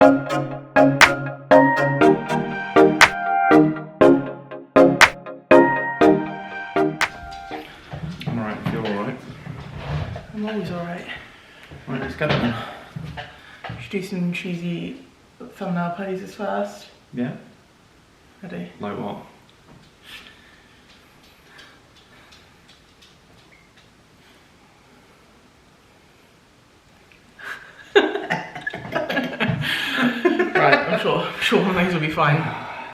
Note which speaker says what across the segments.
Speaker 1: Do some cheesy thumbnail poses first.
Speaker 2: Yeah.
Speaker 1: Ready?
Speaker 2: Like what?
Speaker 1: Right, I'm sure one of those will be fine.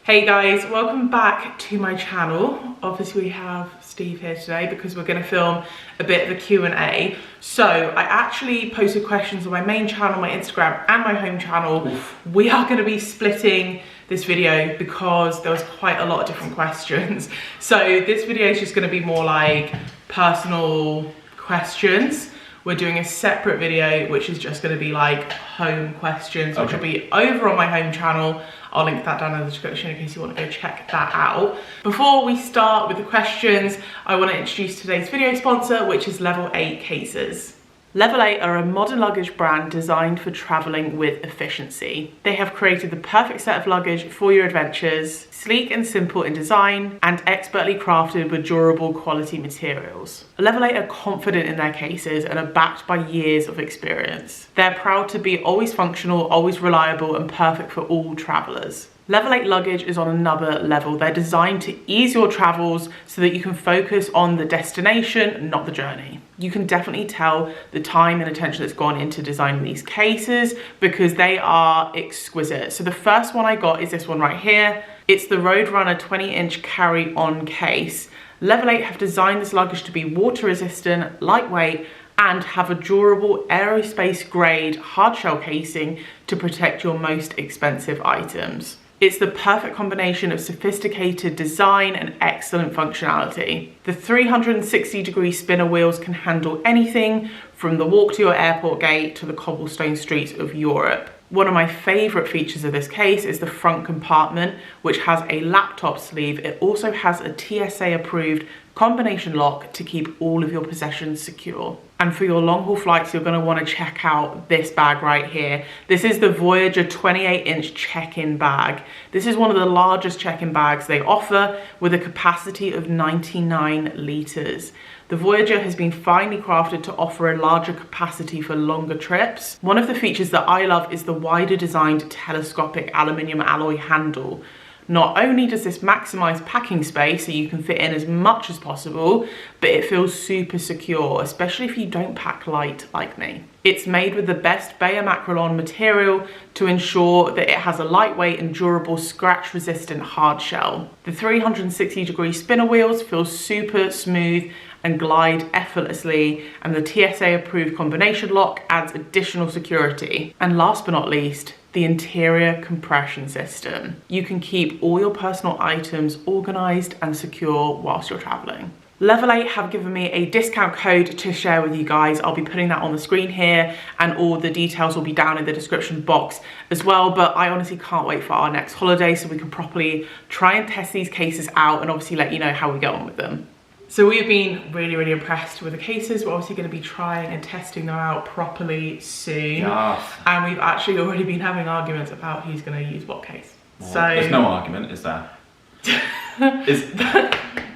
Speaker 1: Hey guys, welcome back to my channel. Obviously we have Steve here today because we're going to film a bit of a Q&A. So I actually posted questions on my main channel, my Instagram and my home channel. Oof. We are going to be splitting this video because there was quite a lot of different questions. So this video is just going to be more like personal questions. We're doing a separate video which is just going to be like home questions, which will be over on my home channel. I'll link that down in the description in case you want to go check that out. Before we start with the questions, I want to introduce today's video sponsor, which is Level 8 Cases. Level 8 are a modern luggage brand designed for traveling with efficiency. They have created the perfect set of luggage for your adventures, sleek and simple in design, and expertly crafted with durable quality materials. Level 8 are confident in their cases and are backed by years of experience. They're proud to be always functional, always reliable, and perfect for all travelers. Level 8 luggage is on another level. They're designed to ease your travels so that you can focus on the destination, not the journey. You can definitely tell the time and attention that's gone into designing these cases because they are exquisite. So the first one I got is this one right here. It's the Roadrunner 20-inch carry-on case. Level 8 have designed this luggage to be water resistant, lightweight, and have a durable aerospace grade hard shell casing to protect your most expensive items. It's the perfect combination of sophisticated design and excellent functionality. The 360-degree spinner wheels can handle anything from the walk to your airport gate to the cobblestone streets of Europe. One of my favourite features of this case is the front compartment, which has a laptop sleeve. It also has a TSA-approved combination lock to keep all of your possessions secure. And for your long haul flights, you're going to want to check out this bag right here. This is the Voyager 28-inch check-in bag. This is one of the largest check-in bags they offer with a capacity of 99 litres. The Voyager has been finely crafted to offer a larger capacity for longer trips. One of the features that I love is the wider designed telescopic aluminium alloy handle. Not only does this maximize packing space so you can fit in as much as possible, but it feels super secure, especially if you don't pack light like me. It's made with the best 𝘱𝘬𝘴 material to ensure that it has a lightweight and durable scratch-resistant hard shell. The 360-degree spinner wheels feel super smooth and glide effortlessly, and the TSA-approved combination lock adds additional security. And last but not least, the interior compression system. You can keep all your personal items organized and secure whilst you're traveling. Level 8 have given me a discount code to share with you guys. I'll be putting that on the screen here and all the details will be down in the description box as well. But I honestly can't wait for our next holiday so we can properly try and test these cases out and obviously let you know how we get on with them. So we've been really impressed with the cases. We're obviously going to be trying and testing them out properly soon. Yes. And we've actually already been having arguments about who's going to use what case.
Speaker 2: Well, so there's no argument, is there?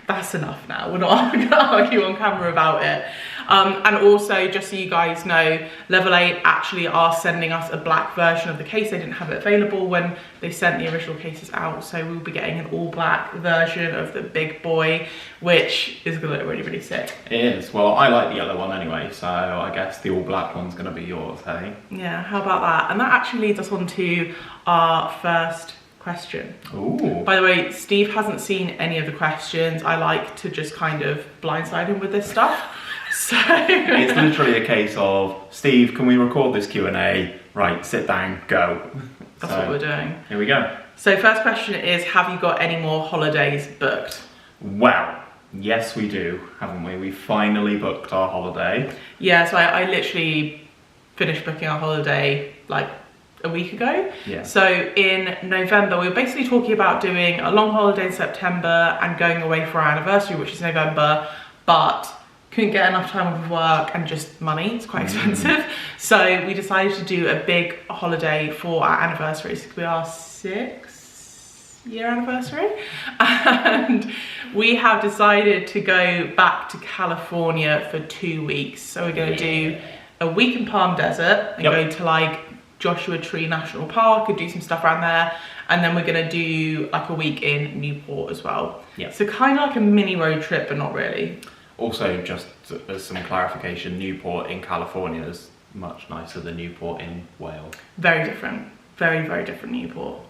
Speaker 1: That's enough now. We're not going to argue on camera about it. And also, just so you guys know, Level 8 actually are sending us a black version of the case. They didn't have it available when they sent the original cases out. So we'll be getting an all black version of the big boy, which is going to look really sick.
Speaker 2: It is. Well, I like the yellow one anyway, so I guess the all black one's going to be yours, hey?
Speaker 1: Yeah, how about that? And that actually leads us on to our first question.
Speaker 2: Ooh.
Speaker 1: By the way, Steve hasn't seen any of the questions. I like to just kind of blindside him with this stuff. So
Speaker 2: it's literally a case of, Steve, can we record this Q&A? Right, sit down, go.
Speaker 1: That's what we're doing.
Speaker 2: Here we go.
Speaker 1: So first question is, have you got any more holidays booked?
Speaker 2: Well, yes we do, haven't we? We finally booked our holiday.
Speaker 1: Yeah, so I literally finished booking our holiday like a week ago.
Speaker 2: Yeah.
Speaker 1: So in November, we were basically talking about doing a long holiday in September and going away for our anniversary, which is November, but couldn't get enough time off of work and just money, it's quite expensive. So we decided to do a big holiday for our anniversary. So we are 6-year anniversary. And we have decided to go back to California for 2 weeks. So we're gonna do a week in Palm Desert and go to like Joshua Tree National Park and do some stuff around there. And then we're gonna do like a week in Newport as well. So kind of like a mini road trip, but not really.
Speaker 2: Also, just as some clarification, Newport in California is much nicer than Newport in Wales. Very
Speaker 1: different. Very, very different Newport.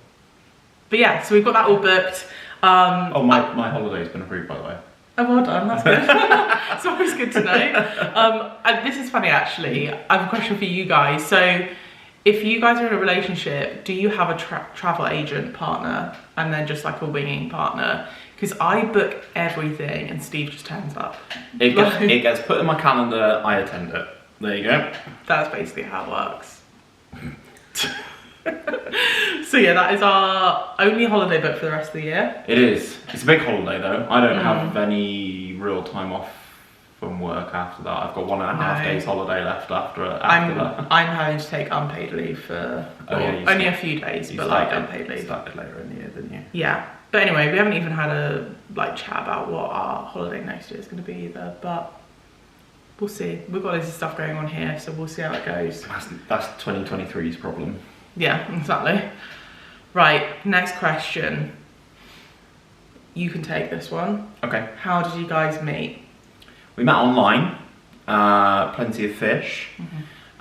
Speaker 1: But yeah, so we've got that all booked.
Speaker 2: My holiday's been approved, by the way.
Speaker 1: Oh, well done, that's good. It's always good to know. And this is funny, actually. I have a question for you guys. So, if you guys are in a relationship, do you have a travel agent partner and then just like a winging partner? Because I book everything and Steve just turns up.
Speaker 2: It gets put in my calendar, I attend it. There you go.
Speaker 1: That's basically how it works. So yeah, that is our only holiday book for the rest of the year.
Speaker 2: It is. It's a big holiday though. I don't have any real time off from work after that. I've got 1.5 days holiday left after that.
Speaker 1: I'm having to take unpaid leave for only a few days, but like unpaid leave.
Speaker 2: You started later in the year, didn't you?
Speaker 1: Yeah. But anyway, we haven't even had a chat about what our holiday next year is going to be either, but we'll see. We've got loads of stuff going on here, so we'll see how it goes.
Speaker 2: That's 2023's problem.
Speaker 1: Yeah, exactly. Right, next question. You can take this one.
Speaker 2: Okay.
Speaker 1: How did you guys meet?
Speaker 2: We met online, plenty of fish.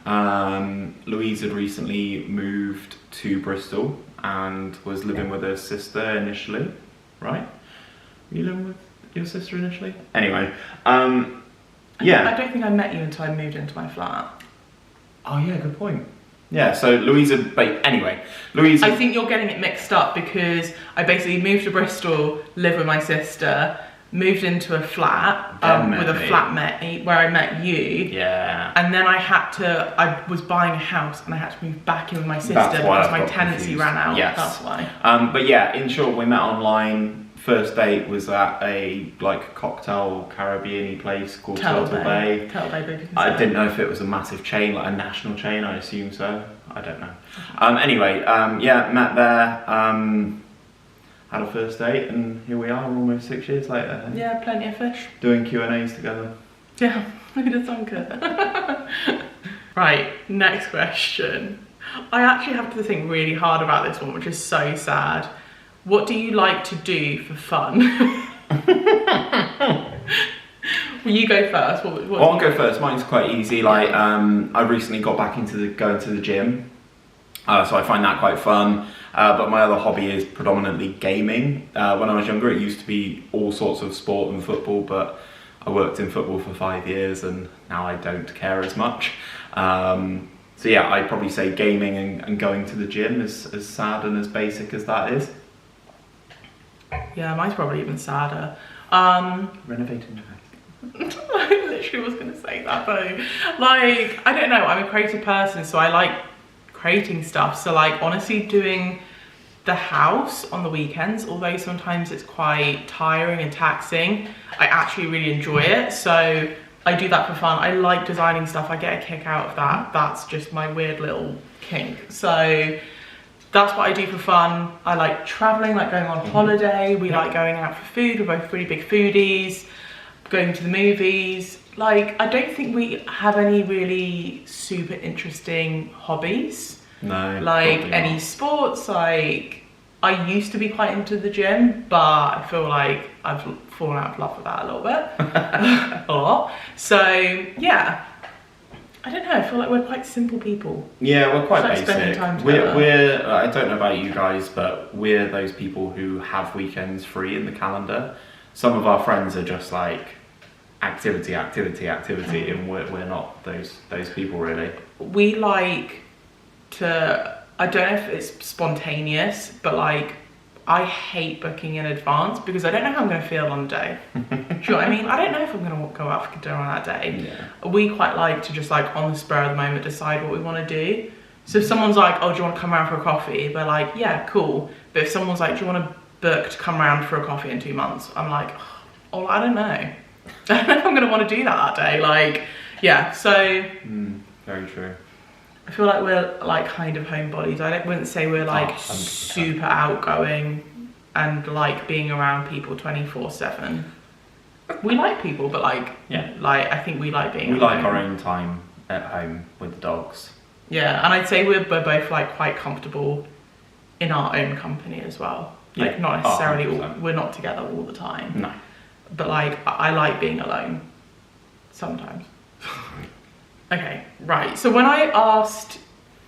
Speaker 2: Louise had recently moved to Bristol and was living with her sister initially, right? Were you living with your sister initially? Anyway, yeah.
Speaker 1: I don't think I met you until I moved into my flat.
Speaker 2: Oh yeah, good point. Yeah, so Louise had, anyway, Louise...
Speaker 1: I think you're getting it mixed up because I basically moved to Bristol, lived with my sister, moved into a flat with a flatmate where I met you.
Speaker 2: Yeah.
Speaker 1: And then I was buying a house and I had to move back in with my sister because my tenancy ran out.
Speaker 2: Yes.
Speaker 1: That's why.
Speaker 2: But yeah, in short, we met online. First date was at a cocktail Caribbean-y place called Turtle Bay. I didn't know if it was a massive chain, like a national chain. I assume so. I don't know. Anyway, yeah, met there. Had a first date, and here we are, almost 6 years later.
Speaker 1: Yeah, plenty of fish.
Speaker 2: Doing Q&As together.
Speaker 1: Yeah, look at the sunken. Right, next question. I actually have to think really hard about this one, which is so sad. What do you like to do for fun? Will you go first?
Speaker 2: I'll go first. Mine's quite easy. I recently got back into going to the gym, so I find that quite fun. But my other hobby is predominantly gaming. When I was younger, it used to be all sorts of sport and football, but I worked in football for 5 years, and now I don't care as much. So yeah, I'd probably say gaming and going to the gym, as sad and as basic as that is.
Speaker 1: Yeah, mine's probably even sadder.
Speaker 2: Renovating the house.
Speaker 1: I literally was going to say that though. I don't know, I'm a creative person, so I like creating stuff. So honestly, doing the house on the weekends, although sometimes it's quite tiring and taxing, I actually really enjoy it. So I do that for fun. I like designing stuff. I get a kick out of that. That's just my weird little kink. So that's what I do for fun. I like traveling, like going on holiday. We like going out for food. We're both really big foodies. Going to the movies. I don't think we have any really super interesting hobbies.
Speaker 2: No.
Speaker 1: Any sports. I used to be quite into the gym, but I feel like I've fallen out of love with that a little bit. A lot. So yeah. I don't know, I feel like we're quite simple people.
Speaker 2: Yeah, we're quite
Speaker 1: basic. Spending time
Speaker 2: together. I don't know about you guys, but we're those people who have weekends free in the calendar. Some of our friends are just activity, and we're not those people really.
Speaker 1: We like to, I don't know if it's spontaneous, but I hate booking in advance because I don't know how I'm going to feel on the day. Do you know what I mean? I don't know if I'm going to go out for dinner on that day. Yeah. We quite like to just on the spur of the moment decide what we want to do. So if someone's like, oh, do you want to come around for a coffee? We're like, yeah, cool. But if someone's like, do you want to book to come around for a coffee in 2 months? I'm like, oh, I don't know. I don't know if I'm going to want to do that day. Like, yeah, so...
Speaker 2: very true.
Speaker 1: I feel like we're like kind of homebodies. I wouldn't say we're like super outgoing and like being around people 24/7. We like people, but like, like I think we like being.
Speaker 2: We like our own time at home with the dogs.
Speaker 1: Yeah, and I'd say we're both like quite comfortable in our own company as well. Like not necessarily, we're not together all the time.
Speaker 2: No.
Speaker 1: But like, I like being alone sometimes. Okay, right. So when I asked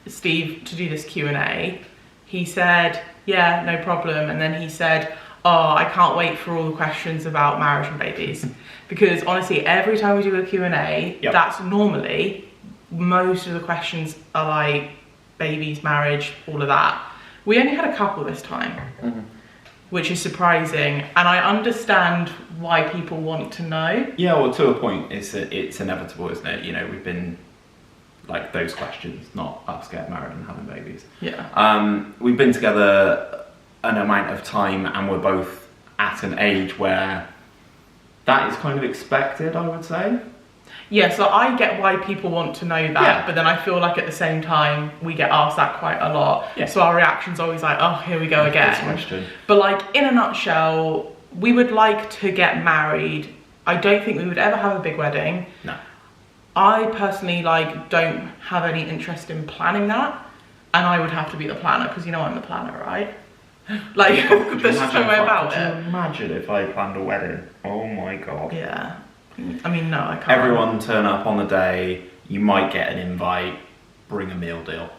Speaker 1: Steve to do this Q&A, he said, yeah, no problem. And then he said, oh, I can't wait for all the questions about marriage and babies. Because honestly, every time we do a Q&A, that's normally, most of the questions are like babies, marriage, all of that. We only had a couple this time, which is surprising. And I understand why people want to know.
Speaker 2: Yeah, well, to a point, it's inevitable, isn't it? You know, we've been like those questions, not us getting married and having babies.
Speaker 1: Yeah.
Speaker 2: We've been together an amount of time, and we're both at an age where that is kind of expected, I would say.
Speaker 1: Yeah, so I get why people want to know that, but then I feel like at the same time, we get asked that quite a lot. Yeah. So our reaction's always like, oh, here we go again.
Speaker 2: Question.
Speaker 1: But like, in a nutshell, we would like to get married. I don't think we would ever have a big wedding.
Speaker 2: No.
Speaker 1: I personally like don't have any interest in planning that, and I would have to be the planner because you know I'm the planner, right? Like, there's just no way about it.
Speaker 2: Could you imagine if I planned a wedding? Oh my god.
Speaker 1: Yeah. I mean, no, I can't.
Speaker 2: Everyone turn up on the day. You might get an invite. Bring a meal deal.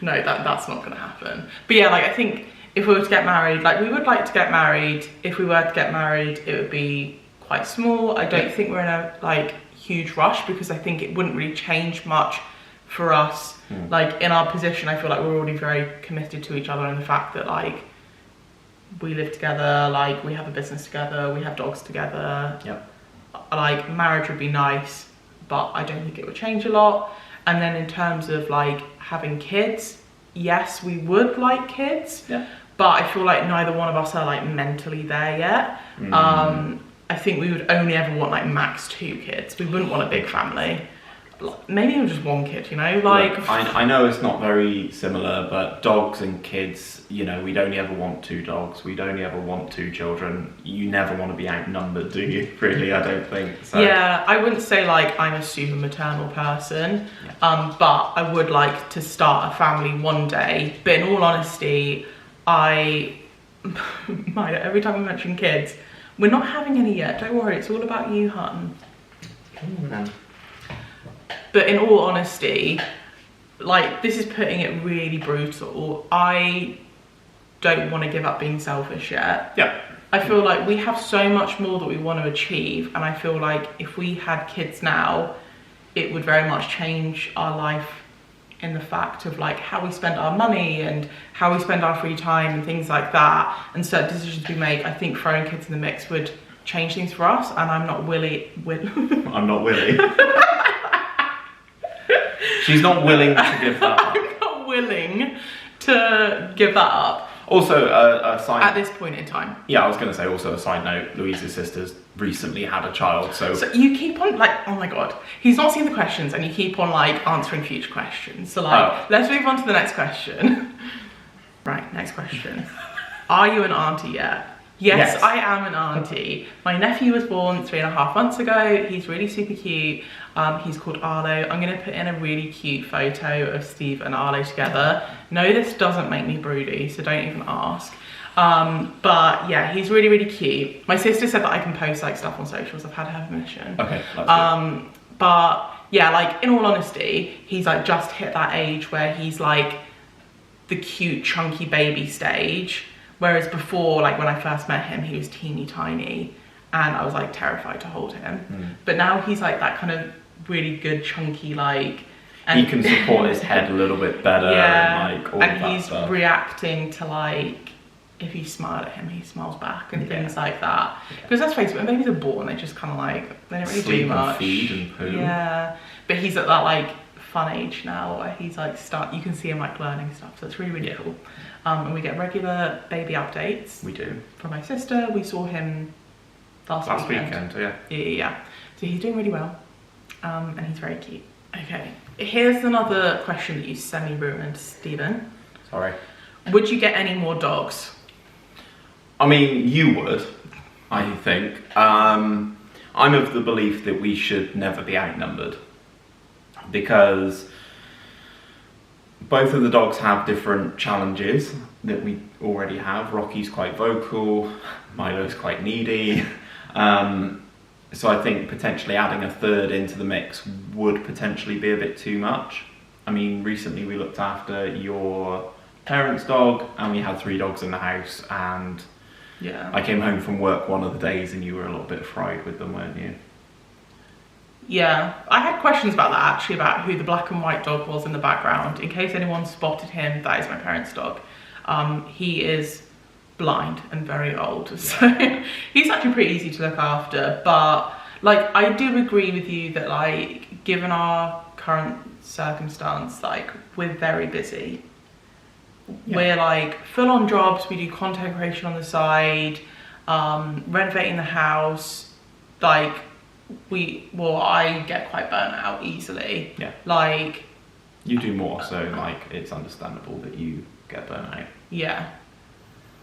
Speaker 1: No, that's not going to happen. But yeah, like I think if we were to get married, like we would like to get married. If we were to get married, it would be quite small. I don't think we're in a like huge rush because I think it wouldn't really change much for us. Like in our position, I feel like we're already very committed to each other, and the fact that like we live together, like we have a business together, we have dogs together.
Speaker 2: Yep.
Speaker 1: Like marriage would be nice, but I don't think it would change a lot. And then in terms of like having kids, yes, we would like kids. Yeah. But I feel like neither one of us are like mentally there yet. I think we would only ever want like max 2 kids. We wouldn't want a big family. Maybe even just 1 kid, you know, like...
Speaker 2: Look, I know it's not very similar, but dogs and kids, you know, we'd only ever want 2 dogs. We'd only ever want 2 children. You never want to be outnumbered, do you? Really, I don't think. So.
Speaker 1: Yeah, I wouldn't say like I'm a super maternal person, but I would like to start a family one day. But in all honesty, every time we mention kids, we're not having any yet. Don't worry, it's all about you, hun. But in all honesty, like this is putting it really brutal. I don't want to give up being selfish yet.
Speaker 2: Yeah.
Speaker 1: I feel like we have so much more that we want to achieve, and I feel like if we had kids now, it would very much change our life in the fact of like how we spend our money and how we spend our free time and things like that. And certain decisions we make, I think throwing kids in the mix would change things for us, and I'm not willing.
Speaker 2: I'm not willing. She's not willing to give that up.
Speaker 1: I'm not willing to give that up.
Speaker 2: Also, a side...
Speaker 1: At this point in time.
Speaker 2: Yeah, I was going to say also a side note, Louise's sister's recently had a child, so...
Speaker 1: So you keep on, like, oh my god, he's not seen the questions and you keep on, like, answering future questions. So, like, let's move on to the next question. Right, next question. Are you an auntie yet? Yes, I am an auntie. My nephew was born 3.5 months ago. He's really super cute. He's called Arlo. I'm going to put in a really cute photo of Steve and Arlo together. No, this doesn't make me broody, so don't even ask. But yeah, he's really, really cute. My sister said that I can post like stuff on socials. I've had her permission.
Speaker 2: Okay, that's good.
Speaker 1: But yeah, like in all honesty, he's like just hit that age where he's like the cute, chunky baby stage. Whereas before, like when I first met him, he was teeny tiny and I was like terrified to hold him. But now he's like that kind of really good chunky like... And
Speaker 2: he can support his head a little bit better and like all
Speaker 1: and
Speaker 2: that
Speaker 1: he's
Speaker 2: stuff.
Speaker 1: Reacting to like, if you smile at him, he smiles back and things like that. Because let's face it, when babies are born, they just kind of like, they don't really
Speaker 2: sleep
Speaker 1: do much.
Speaker 2: And feed and poo.
Speaker 1: Yeah, but he's at that like fun age now where he's like you can see him like learning stuff, so it's really, really cool. And we get regular baby updates.
Speaker 2: We do.
Speaker 1: From my sister. We saw him last
Speaker 2: weekend, yeah.
Speaker 1: Yeah. So he's doing really well, and he's very cute. Okay, here's another question that you semi-ruined, Stephen.
Speaker 2: Sorry.
Speaker 1: Would you get any more dogs?
Speaker 2: I mean, you would, I think. I'm of the belief that we should never be outnumbered, because both of the dogs have different challenges that we already have. Rocky's quite vocal, Milo's quite needy. So I think potentially adding a third into the mix would potentially be a bit too much. I mean, recently we looked after your parents' dog and we had 3 dogs in the house, and
Speaker 1: yeah,
Speaker 2: I came home from work one of the days and you were a little bit fried with them, weren't you?
Speaker 1: Yeah, I had questions about that actually, about who the black and white dog was in the background. In case anyone spotted him, that is my parents' dog. He is blind and very old, so he's actually pretty easy to look after. But like, I do agree with you that, like, given our current circumstance, like, we're very busy. Yeah. We're like full on jobs, we do content creation on the side, renovating the house, like I get quite burnt out easily.
Speaker 2: Yeah.
Speaker 1: Like,
Speaker 2: you do more, so like it's understandable that you get burnt out.
Speaker 1: Yeah.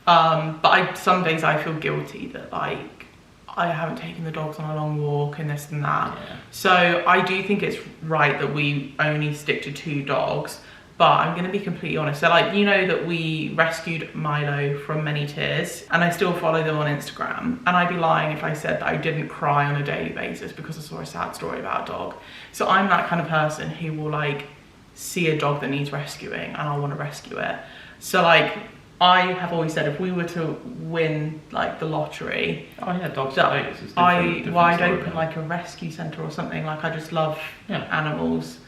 Speaker 1: But some days I feel guilty that, like, I haven't taken the dogs on a long walk and this and that.
Speaker 2: Yeah.
Speaker 1: So I do think it's right that we only stick to 2 dogs. But I'm going to be completely honest. So, like, you know that we rescued Milo from many tears, and I still follow them on Instagram. And I'd be lying if I said that I didn't cry on a daily basis because I saw a sad story about a dog. So I'm that kind of person who will, like, see a dog that needs rescuing and I want to rescue it. So, like, I have always said if we were to win, like, the lottery,
Speaker 2: oh yeah, dogs
Speaker 1: I'd open like a rescue centre or something. Like, I just love animals.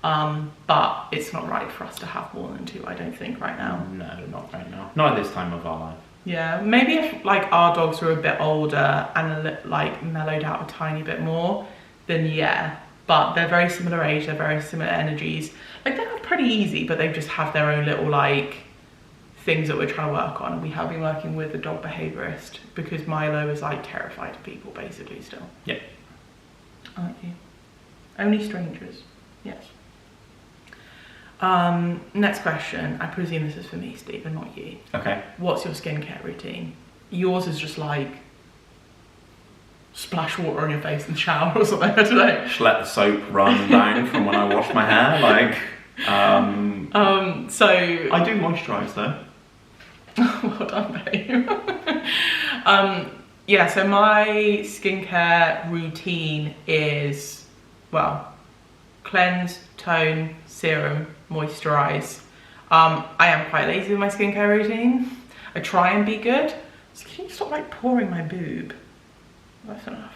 Speaker 1: But it's not right for us to have more than 2, I don't think, right now.
Speaker 2: No, not right now. Not at this time of our life.
Speaker 1: Yeah, maybe if, like, our dogs were a bit older and, like, mellowed out a tiny bit more, then yeah. But they're very similar age, they're very similar energies. Like, they're pretty easy, but they just have their own little, like, things that we're trying to work on. We have been working with a dog behaviourist because Milo is, like, terrified of people, basically, still.
Speaker 2: Yep.
Speaker 1: Aren't you? Only strangers. Yes. Next question. I presume this is for me, Stephen, not you.
Speaker 2: Okay.
Speaker 1: What's your skincare routine? Yours is just like splash water on your face and shower or something, I don't know.
Speaker 2: Just let the soap run down from when I wash my hair, like.
Speaker 1: So
Speaker 2: I do moisturise though.
Speaker 1: Well done, babe. Yeah, so my skincare routine is, well, cleanse, tone, serum, moisturise. I am quite lazy with my skincare routine. I try and be good. So can you stop, like, pouring my boob? That's enough.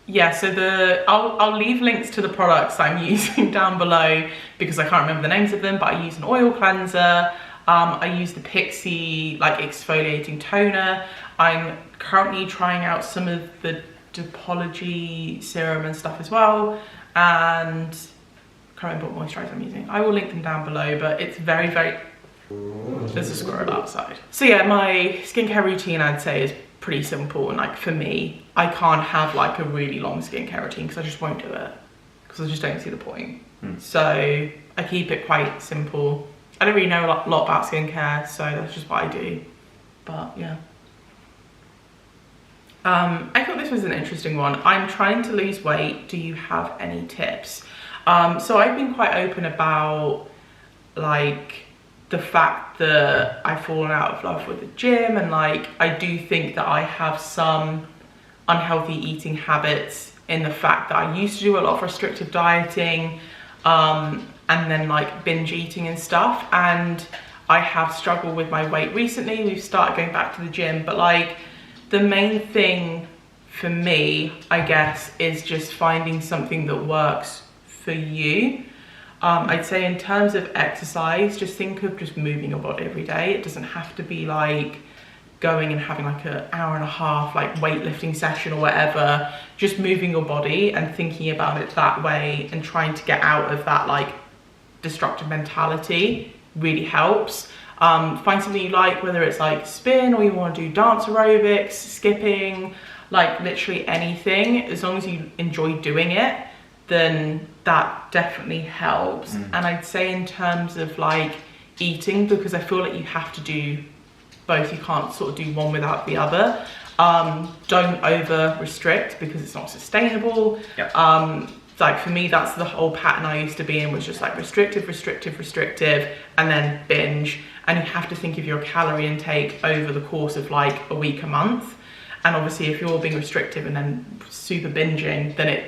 Speaker 1: Yeah, so I'll leave links to the products that I'm using down below because I can't remember the names of them, but I use an oil cleanser. I use the Pixi, like, exfoliating toner. I'm currently trying out some of the 𝘱𝘻𝑒 serum and stuff as well. And I can't remember what moisturiser I'm using. I will link them down below, but it's very, very... There's a squirrel outside. So yeah, my skincare routine, I'd say, is pretty simple. And, like, for me, I can't have, like, a really long skincare routine because I just won't do it. Because I just don't see the point. So I keep it quite simple. I don't really know a lot about skincare, so that's just what I do. But yeah. I thought this was an interesting one. I'm trying to lose weight. Do you have any tips? So I've been quite open about, like, the fact that I've fallen out of love with the gym, and, like, I do think that I have some unhealthy eating habits in the fact that I used to do a lot of restrictive dieting, and then, like, binge eating and stuff, and I have struggled with my weight recently. We've started going back to the gym, but, like, the main thing for me, I guess, is just finding something that works for you. I'd say in terms of exercise, just think of just moving your body every day. It doesn't have to be like going and having like an hour and a half like weightlifting session or whatever. Just moving your body and thinking about it that way and trying to get out of that like destructive mentality really helps. Find something you like, whether it's like spin or you want to do dance aerobics, skipping, like literally anything. As long as you enjoy doing it, then that definitely helps. And I'd say in terms of like eating, because I feel like you have to do both, you can't sort of do one without the other. Don't over restrict because it's not sustainable. Like for me, that's the whole pattern I used to be in, was just like restrictive, and then binge. And you have to think of your calorie intake over the course of like a week, a month. And obviously if you're being restrictive and then super binging, then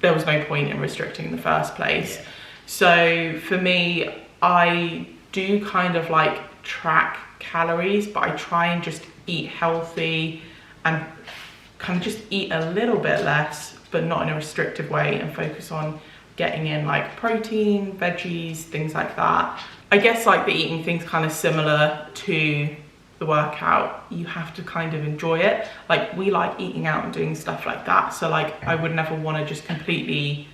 Speaker 1: there was no point in restricting in the first place. So for me, I do kind of like track calories, but I try and just eat healthy and kind of just eat a little bit less, but not in a restrictive way, and focus on getting in like protein, veggies, things like that. I guess like the eating thing's kind of similar to the workout. You have to kind of enjoy it. Like we like eating out and doing stuff like that. So like I would never want to just completely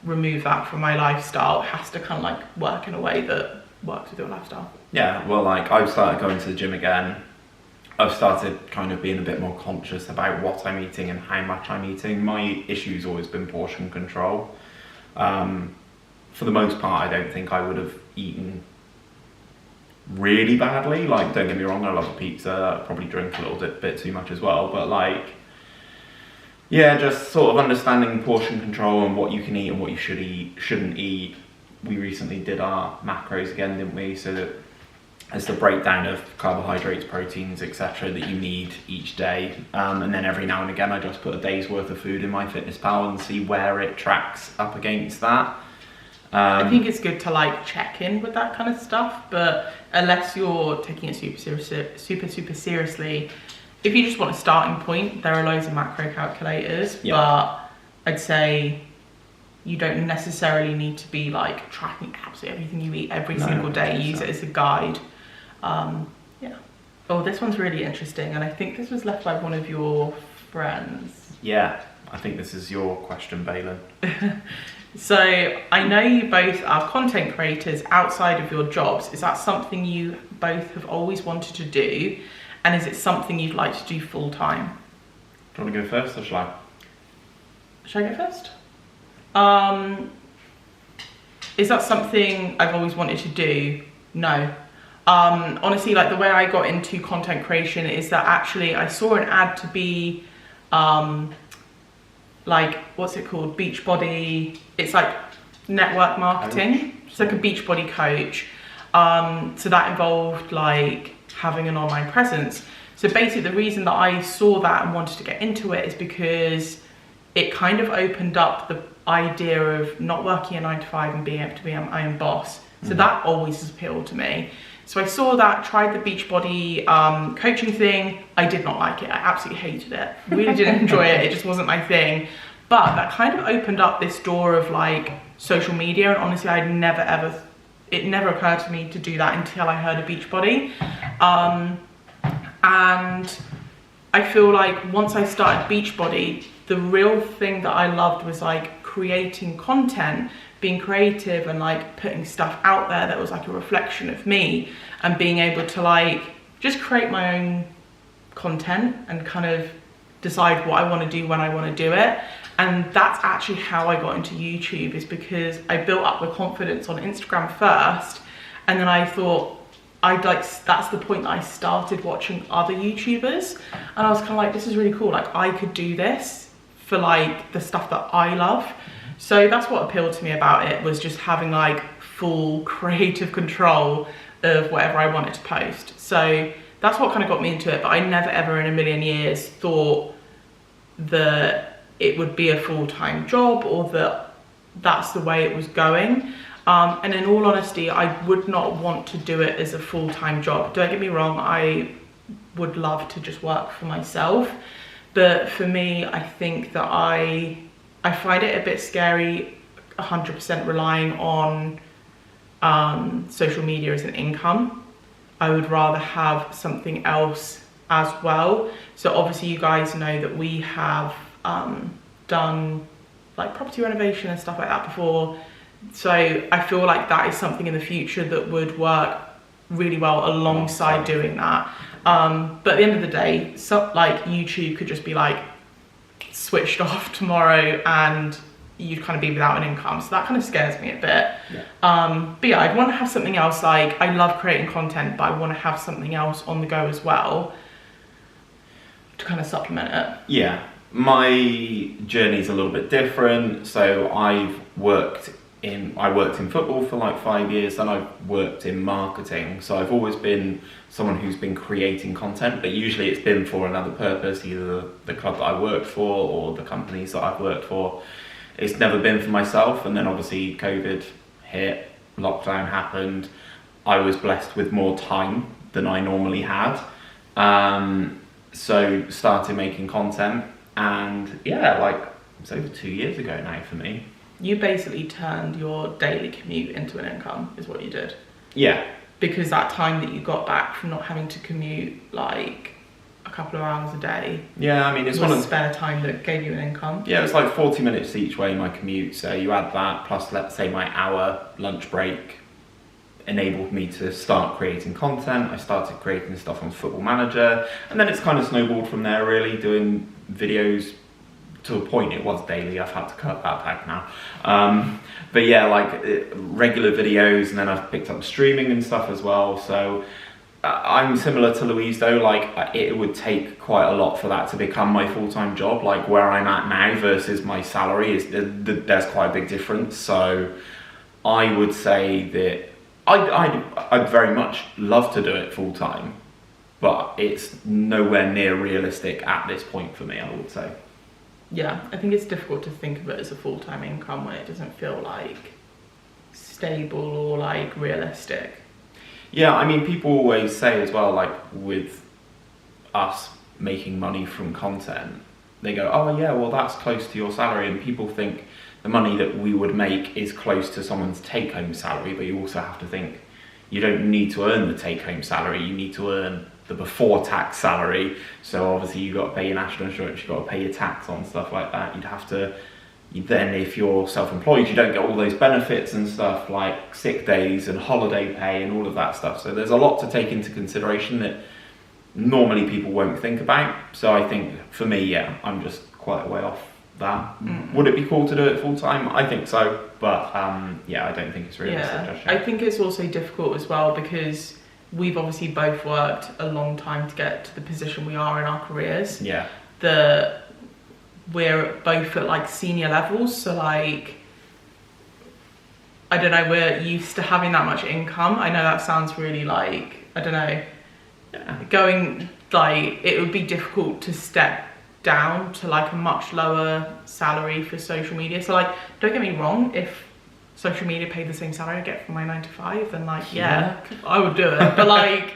Speaker 1: remove that from my lifestyle. It has to kind of like work in a way that works with your lifestyle.
Speaker 2: Yeah, well, like I've started going to the gym again. I've started kind of being a bit more conscious about what I'm eating and how much I'm eating. My issue's always been portion control. For the most part, I don't think I would have eaten really badly. Like, don't get me wrong, I love a pizza. I probably drink a little bit too much as well. But like, yeah, just sort of understanding portion control and what you can eat and what you shouldn't eat. We recently did our macros again, didn't we? So that it's the breakdown of carbohydrates, proteins, etc. that you need each day. And then every now and again, I just put a day's worth of food in MyFitnessPal and see where it tracks up against that.
Speaker 1: I think it's good to like check in with that kind of stuff, but unless you're taking it super seriously, if you just want a starting point, there are loads of macro calculators, but I'd say you don't necessarily need to be like tracking absolutely everything you eat every single day. Use it as a guide. Yeah. Oh, this one's really interesting, and I think this was left by one of your friends.
Speaker 2: Yeah, I think this is your question, Balin.
Speaker 1: So I know you both are content creators outside of your jobs. Is that something you both have always wanted to do? And is it something you'd like to do full time?
Speaker 2: Do you want to go first, or shall I?
Speaker 1: Should I go first? Is that something I've always wanted to do? No. Honestly, like the way I got into content creation is that actually I saw an ad to be like, what's it called? Beachbody. It's like network marketing. It's like a Beachbody coach. So that involved like having an online presence. So basically the reason that I saw that and wanted to get into it is because it kind of opened up the idea of not working a 9 to 5 and being able to be my own boss. So that always has appealed to me. So I saw that, tried the Beachbody coaching thing. I did not like it. I absolutely hated it. Really didn't enjoy it. It just wasn't my thing. But that kind of opened up this door of like social media. And honestly, it never occurred to me to do that until I heard of Beachbody. And I feel like once I started Beachbody, the real thing that I loved was like creating content, being creative and like putting stuff out there that was like a reflection of me, and being able to like just create my own content and kind of decide what I want to do when I want to do it. And that's actually how I got into YouTube, is because I built up the confidence on Instagram first, and then I thought that's the point that I started watching other YouTubers, and I was kind of like, this is really cool, like I could do this for like the stuff that I love. So that's what appealed to me about it, was just having like full creative control of whatever I wanted to post. So that's what kind of got me into it, but I never ever in a million years thought that it would be a full-time job or that that's the way it was going. And in all honesty, I would not want to do it as a full-time job. Don't get me wrong, I would love to just work for myself. But for me, I think that I find it a bit scary 100% relying on social media as an income. I would rather have something else as well. So obviously you guys know that we have done like property renovation and stuff like that before. So I feel like that is something in the future that would work really well alongside doing that. But at the end of the day, so like YouTube could just be like switched off tomorrow and you'd kind of be without an income. So that kind of scares me a bit. But yeah, I'd want to have something else. Like, I love creating content, but I want to have something else on the go as well to kind of supplement it.
Speaker 2: Yeah, my journey's a little bit different. So I worked in football for like 5 years, then I've worked in marketing. So I've always been someone who's been creating content, but usually it's been for another purpose, either the club that I worked for or the companies that I've worked for. It's never been for myself. And then obviously COVID hit, lockdown happened. I was blessed with more time than I normally had. So started making content, and yeah, like it's over 2 years ago now for me.
Speaker 1: You basically turned your daily commute into an income, is what you did.
Speaker 2: Yeah.
Speaker 1: Because that time that you got back from not having to commute like a couple of hours a day.
Speaker 2: Yeah, I mean, it's
Speaker 1: one of the spare time that gave you an income.
Speaker 2: Yeah, it was like 40 minutes each way my commute. So you add that plus, let's say, my hour lunch break enabled me to start creating content. I started creating stuff on Football Manager, and then it's kind of snowballed from there, really, doing videos. To a point it was daily. I've had to cut that back now. But yeah, like regular videos, and then I've picked up streaming and stuff as well. So I'm similar to Louise though, like it would take quite a lot for that to become my full-time job. Like where I'm at now versus my salary, there's quite a big difference. So I would say that I'd very much love to do it full-time, but it's nowhere near realistic at this point for me, I would say.
Speaker 1: Yeah, I think it's difficult to think of it as a full-time income when it doesn't feel like stable or like realistic.
Speaker 2: Yeah, I mean, people always say as well, like with us making money from content, they go, oh yeah, well that's close to your salary, and people think the money that we would make is close to someone's take-home salary, but you also have to think you don't need to earn the take-home salary, you need to earn the before tax salary. So obviously you've got to pay your national insurance, you've got to pay your tax on stuff like that. You'd have to, then if you're self-employed, you don't get all those benefits and stuff like sick days and holiday pay and all of that stuff. So there's a lot to take into consideration that normally people won't think about. So I think for me, yeah, I'm just quite a way off that. Would it be cool to do it full time? I think so, but yeah, I don't think it's realistic.
Speaker 1: Yeah, I think it's also difficult as well because we've obviously both worked a long time to get to the position we are in our careers.
Speaker 2: Yeah.
Speaker 1: We're both at like senior levels, so like, I don't know, we're used to having that much income. I know that sounds really like, I don't know, going like, it would be difficult to step down to like a much lower salary for social media. So like, don't get me wrong, if social media paid the same salary I get from my 9 to 5, then like, yeah, I would do it. But like,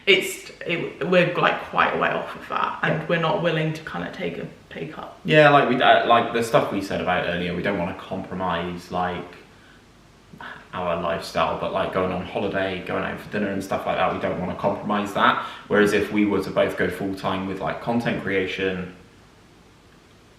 Speaker 1: we're like quite a way off of that, and we're not willing to kind of take a pay cut.
Speaker 2: Yeah, like we like the stuff we said about earlier, we don't want to compromise like our lifestyle, but like going on holiday, going out for dinner and stuff like that, we don't want to compromise that. Whereas if we were to both go full time with like content creation,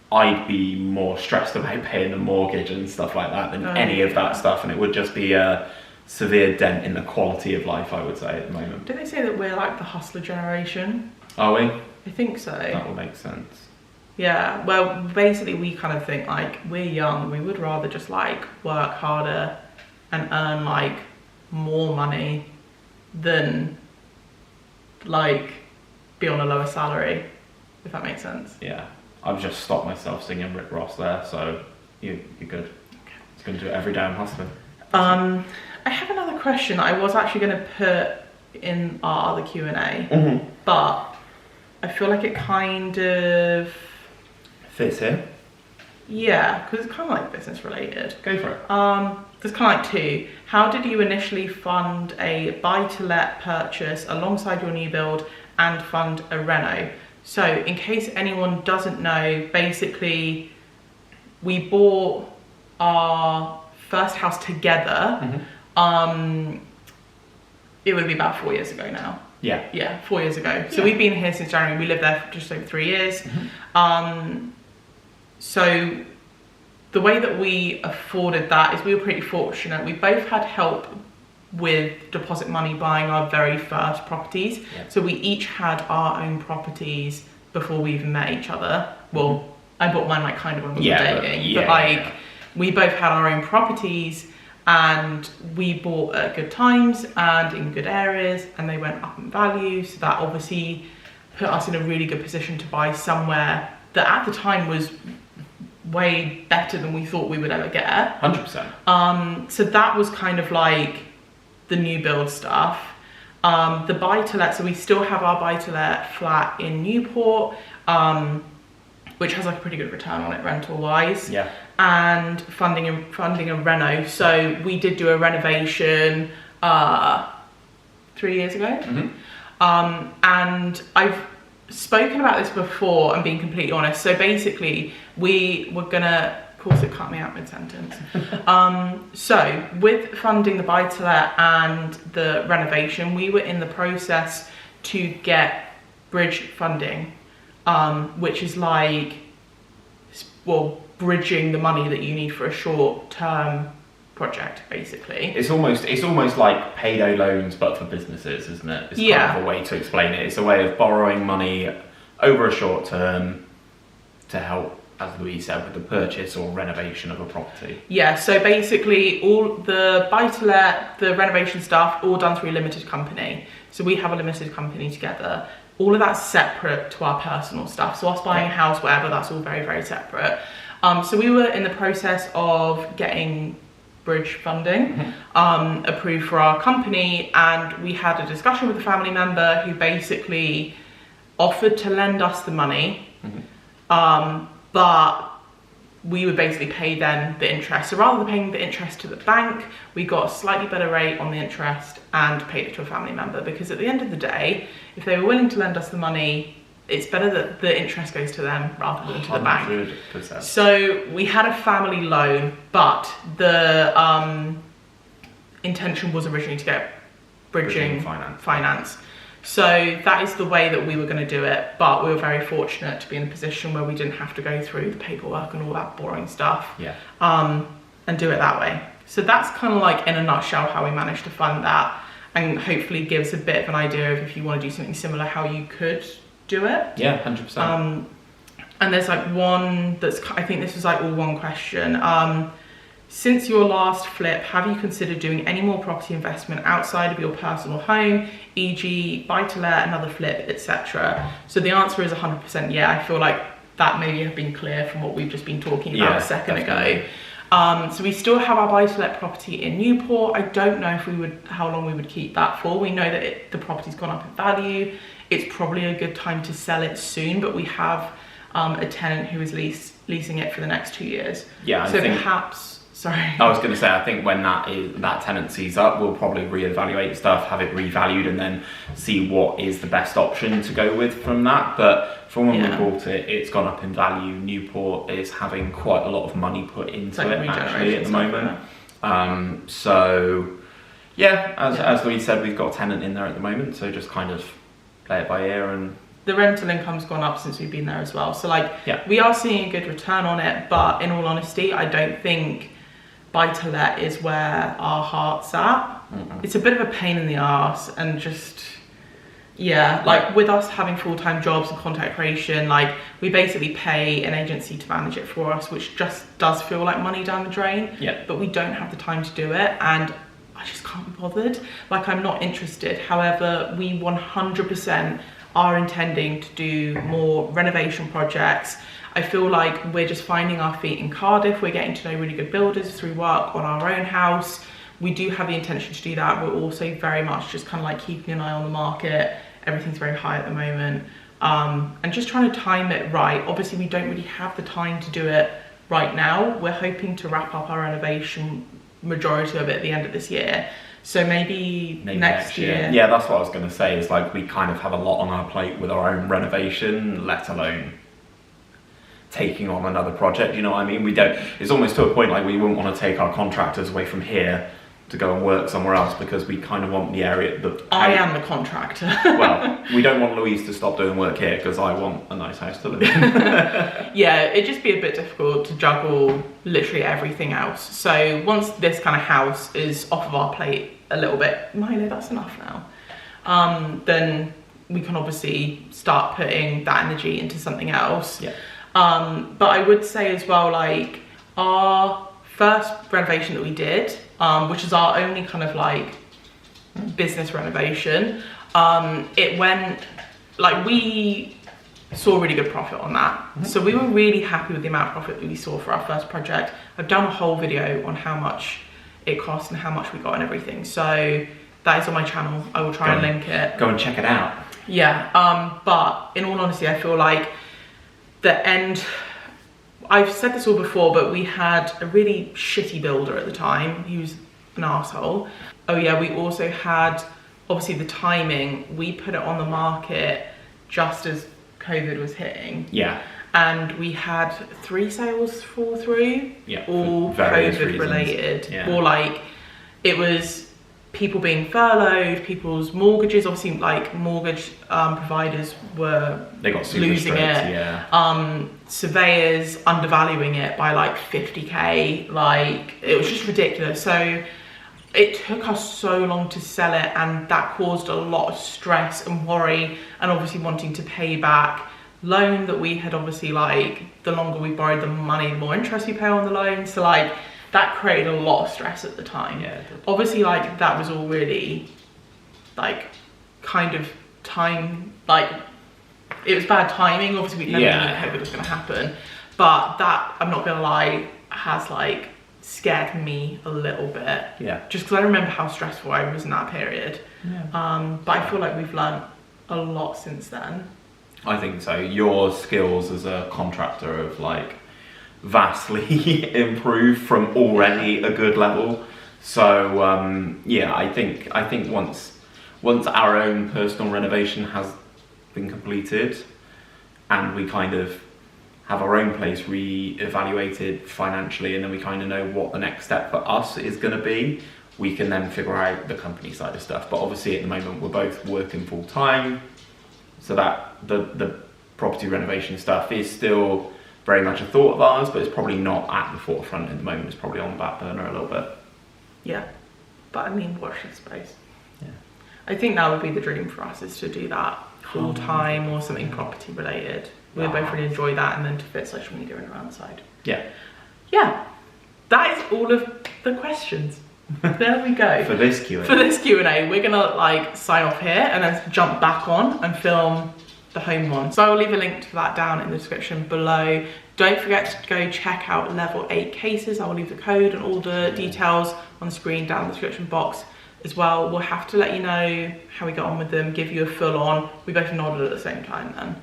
Speaker 2: I'd be more stressed about paying the mortgage and stuff like that than any of that stuff, and it would just be a severe dent in the quality of life, I would say, at the moment.
Speaker 1: Do they say that we're like the hustler generation?
Speaker 2: Are we?
Speaker 1: I think so.
Speaker 2: That will make sense.
Speaker 1: Yeah, well, basically we kind of think like, we're young, we would rather just like work harder and earn like more money than like be on a lower salary, if that makes sense.
Speaker 2: Yeah. I've just stopped myself singing Rick Ross there, so you're good. Okay. It's going to do it every day I'm hustling.
Speaker 1: I have another question I was actually going to put in our other Q&A, but I feel like it kind of
Speaker 2: fits here.
Speaker 1: Yeah, because it's kind of like business related.
Speaker 2: Go for it.
Speaker 1: There's kind of like two. How did you initially fund a buy-to-let purchase alongside your new build and fund a Reno? So in case anyone doesn't know, basically we bought our first house together. It would be about 4 years ago now. Yeah, 4 years ago. So we've been here since January. We lived there for just over 3 years. So the way that we afforded that is we were pretty fortunate. We both had help with deposit money buying our very first properties.
Speaker 2: Yeah.
Speaker 1: So we each had our own properties before we even met each other. Well, I bought mine like kind of when we were dating, but like we both had our own properties, and we bought at good times and in good areas, and they went up in value. So that obviously put us in a really good position to buy somewhere that at the time was way better than we thought we would ever get.
Speaker 2: 100%.
Speaker 1: So that was kind of like the new build stuff. The buy-to-let, so we still have our buy-to-let flat in Newport, which has like a pretty good return on it rental-wise.
Speaker 2: Yeah.
Speaker 1: And funding a reno. So we did do a renovation 3 years ago.
Speaker 2: Mm-hmm.
Speaker 1: And I've spoken about this before, and being completely honest. So basically, we were gonna, of course it cut me out mid-sentence. So with funding the buy-to-let and the renovation, we were in the process to get bridge funding, which is like, well, bridging the money that you need for a short-term project, basically.
Speaker 2: It's almost like payday loans, but for businesses, isn't it? It's kind of a way to explain it. It's a way of borrowing money over a short term to help, as Louise said, with the purchase or renovation of a property.
Speaker 1: Yeah, so basically all the buy-to-let, the renovation stuff, all done through a limited company. So we have a limited company together. All of that's separate to our personal stuff. So us buying a house, whatever, that's all very, very separate. So we were in the process of getting bridge funding approved for our company, and we had a discussion with a family member who basically offered to lend us the money, but we would basically pay them the interest. So rather than paying the interest to the bank, we got a slightly better rate on the interest and paid it to a family member, because at the end of the day, if they were willing to lend us the money, it's better that the interest goes to them rather than to the bank.
Speaker 2: 100%.
Speaker 1: So we had a family loan, but the intention was originally to get bridging finance. So that is the way that we were going to do it, but we were very fortunate to be in a position where we didn't have to go through the paperwork and all that boring stuff, and do it that way. So that's kind of like in a nutshell how we managed to fund that, and hopefully gives a bit of an idea of, if you want to do something similar, how you could do it.
Speaker 2: Yeah, 100%.
Speaker 1: And there's like one that's, I think this was like all one question. Since your last flip, have you considered doing any more property investment outside of your personal home, e.g. buy-to-let, another flip, etc.? So the answer is 100% yeah. I feel like that maybe have been clear from what we've just been talking about a second ago. So we still have our buy-to-let property in Newport. I don't know if how long we would keep that for. We know that the property's gone up in value. It's probably a good time to sell it soon, but we have a tenant who is leasing it for the next 2 years.
Speaker 2: Yeah,
Speaker 1: so perhaps, sorry.
Speaker 2: I was going to say, I think when that tenancy's up, we'll probably reevaluate stuff, have it revalued, and then see what is the best option to go with from that. But from when we bought it, it's gone up in value. Newport is having quite a lot of money put into it actually at the moment. So yeah, as Louise said, we've got a tenant in there at the moment, so just kind of play it by ear. And
Speaker 1: the rental income's gone up since we've been there as well. So like, we are seeing a good return on it, but in all honesty, I don't think buy-to-let is where our heart's at. It's a bit of a pain in the arse, and just, like with us having full-time jobs and content creation, like we basically pay an agency to manage it for us, which just does feel like money down the drain. But we don't have the time to do it, and I just can't be bothered. Like, I'm not interested. However, we 100% are intending to do more renovation projects. I feel like we're just finding our feet in Cardiff. We're getting to know really good builders through work on our own house. We do have the intention to do that. We're also very much just kind of like keeping an eye on the market. Everything's very high at the moment. And just trying to time it right. Obviously, we don't really have the time to do it right now. We're hoping to wrap up our renovation, majority of it, at the end of this year. So maybe next year.
Speaker 2: Yeah, that's what I was going to say, is like we kind of have a lot on our plate with our own renovation, let alone taking on another project, you know what I mean? We don't, it's almost to a point like we wouldn't want to take our contractors away from here to go and work somewhere else, because we kind of want the area that
Speaker 1: I am the contractor.
Speaker 2: Well, we don't want Louise to stop doing work here, because I want a nice house to live in.
Speaker 1: Yeah, it'd just be a bit difficult to juggle literally everything else. So once this kind of house is off of our plate a little bit, Milo, that's enough now, then we can obviously start putting that energy into something else.
Speaker 2: Yeah.
Speaker 1: But I would say as well, like our first renovation that we did, which is our only kind of like business renovation, it went, like we saw really good profit on that. So we were really happy with the amount of profit that we saw for our first project. I've done a whole video on how much it cost and how much we got and everything. So that is on my channel. I will try and link it.
Speaker 2: Go and check it out.
Speaker 1: Yeah, but in all honesty, I feel like the end, I've said this all before, but we had a really shitty builder at the time. He was an asshole. Oh yeah, we also had, obviously the timing, we put it on the market just as COVID was hitting.
Speaker 2: Yeah.
Speaker 1: And we had 3 sales fall through,
Speaker 2: yeah,
Speaker 1: all COVID related. Yeah. Or like, it was people being furloughed, people's mortgages, obviously like mortgage providers were losing it.
Speaker 2: Yeah.
Speaker 1: Surveyors undervaluing it by like 50k, like it was just ridiculous. So it took us so long to sell it, and that caused a lot of stress and worry, and obviously wanting to pay back loan that we had, obviously like the longer we borrowed the money, the more interest we pay on the loan. So like that created a lot of stress at the time. Yeah, obviously like that was all really like kind of time, like it was bad timing. Obviously we never knew COVID was going to happen, but that, I'm not gonna lie, has like scared me a little bit. Yeah, just because I remember how stressful I was in that period. Yeah. But I feel like we've learned a lot since then.
Speaker 2: I think so. Your skills as a contractor have like vastly improved from already a good level. So yeah, I think once our own personal renovation has been completed and we kind of have our own place re-evaluated financially, and then we kind of know what the next step for us is going to be, we can then figure out the company side of stuff. But obviously at the moment we're both working full time, so that the property renovation stuff is still very much a thought of ours, but it's probably not at the forefront at the moment. It's probably on the back burner a little bit.
Speaker 1: Yeah, but I mean, watch this space.
Speaker 2: Yeah,
Speaker 1: I think that would be the dream for us, is to do that full time or something property related. We both really enjoy that, and then to fit social media in around the side.
Speaker 2: Yeah.
Speaker 1: Yeah, that is all of the questions. There we go.
Speaker 2: For this Q&A.
Speaker 1: For this Q&A, we're gonna like sign off here and then jump back on and film the home one. So I will leave a link to that down in the description below. Don't forget to go check out level 8 cases. I will leave the code and all the details on the screen down in the description box as well. We'll have to let you know how we get on with them, give you a full on. We both nodded at the same time then.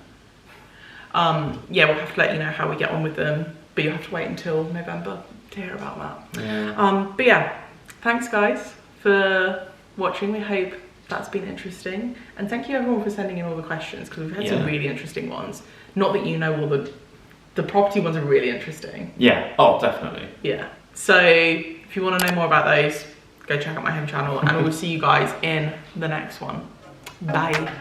Speaker 1: Yeah, we'll have to let you know how we get on with them, but you'll have to wait until November to hear about that. Yeah. But yeah, thanks guys for watching. We hope that's been interesting, and thank you everyone for sending in all the questions, because we've had some really interesting ones. Not that you know all the property ones are really interesting.
Speaker 2: Yeah, oh definitely.
Speaker 1: Yeah, so if you want to know more about those, go check out my home channel, and we'll see you guys in the next one. Bye.